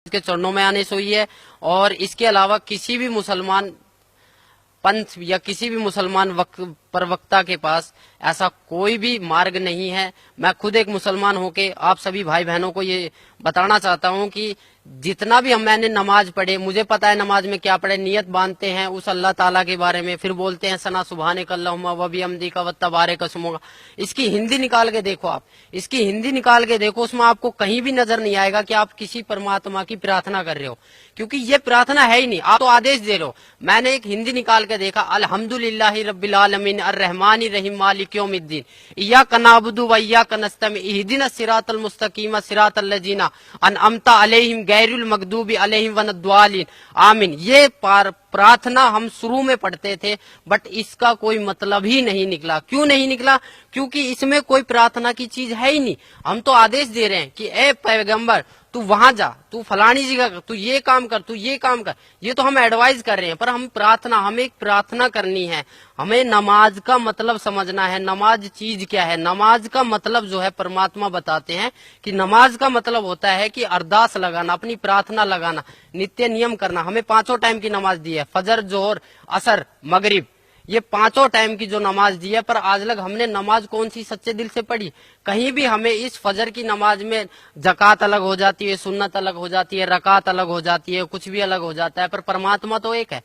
के चरणों में आने से हुई है। और इसके अलावा किसी भी मुसलमान पंथ या किसी भी मुसलमान प्रवक्ता के पास ऐसा कोई भी मार्ग नहीं है। मैं खुद एक मुसलमान होके आप सभी भाई बहनों को ये बताना चाहता हूँ कि जितना भी मैंने नमाज पढ़े, मुझे पता है नमाज में क्या पढ़े, नियत बांधते हैं उस अल्लाह ताला के बारे में, फिर बोलते हैं सना सुबहानक अल्लाहुम्मा व बिहम्दिका व तबारक अस्मुका। इसकी हिंदी निकाल के देखो, आप इसकी हिंदी निकाल के देखो, उसमें आपको कहीं भी नजर नहीं आएगा कि आप किसी परमात्मा की प्रार्थना कर रहे हो, क्योंकि ये प्रार्थना है ही नहीं, आप तो आदेश दे रहे हो। मैंने एक हिंदी निकाल के देखा, अल्हम्दुलिल्लाहि रब्बिल आलमीन अर्रहमानिर रहीम मालिक यौमिद्दीन इय्याका नअबुदु व इय्याका नस्तईन इहदिनस सिरातल मुस्तकीम सिरातल लजीना अनअमता अलैहिम गैरुल मगदूबी अलैहिम वनद्वालिन आमीन। ये प्रार्थना हम शुरू में पढ़ते थे, बट इसका कोई मतलब ही नहीं निकला। क्यों नहीं निकला? क्योंकि इसमें कोई प्रार्थना की चीज है ही नहीं। हम तो आदेश दे रहे हैं कि ए पैगंबर तू वहां जा, तू फलानी जगह कर, तू ये काम कर, तू ये काम कर, ये तो हम एडवाइस कर रहे हैं। पर हम प्रार्थना, हमें एक प्रार्थना करनी है, हमें नमाज का मतलब समझना है। नमाज चीज क्या है? नमाज का मतलब जो है परमात्मा बताते हैं कि नमाज का मतलब होता है कि अरदास लगाना, अपनी प्रार्थना लगाना, नित्य नियम करना। हमें 5 टाइम की नमाज दी है, फजर, जोहर, असर, मगरिब, ये 5 टाइम की जो नमाज दी है। पर आज लग हमने नमाज कौन सी सच्चे दिल से पढ़ी? कहीं भी हमें इस फजर की नमाज में जकात अलग हो जाती है, सुन्नत अलग हो जाती है, रकात अलग हो जाती है, कुछ भी अलग हो जाता है, पर परमात्मा तो एक है।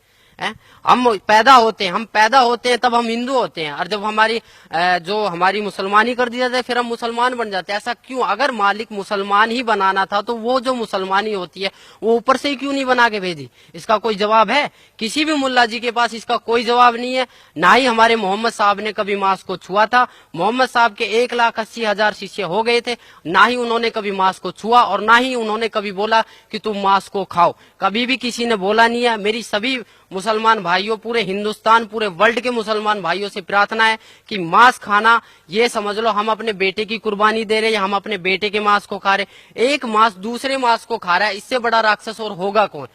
हम पैदा होते हैं तब हम हिंदू होते हैं, और जब हमारी जो हमारी मुसलमानी कर दी जाती है फिर हम मुसलमान बन जाते हैं। ऐसा क्यों? अगर मालिक मुसलमान ही बनाना था तो वो जो मुसलमानी होती है वो ऊपर से ही क्यों नहीं बना के भेजी? इसका कोई जवाब है? किसी भी मुल्ला जी के पास इसका कोई जवाब नहीं है। ना ही हमारे मोहम्मद साहब ने कभी मांस को छुआ था। मोहम्मद साहब के 1,80,000 शिष्य हो गए थे, ना ही उन्होंने कभी मांस को छुआ और ना ही उन्होंने कभी बोला कि तुम मांस को खाओ। कभी भी किसी ने बोला नहीं है। मेरी सभी मुसलमान भाइयों, पूरे हिंदुस्तान, पूरे वर्ल्ड के मुसलमान भाइयों से प्रार्थना है कि मांस खाना, ये समझ लो हम अपने बेटे की कुर्बानी दे रहे हैं, हम अपने बेटे के मांस को खा रहे। एक मांस दूसरे मांस को खा रहा है, इससे बड़ा राक्षस और होगा कौन?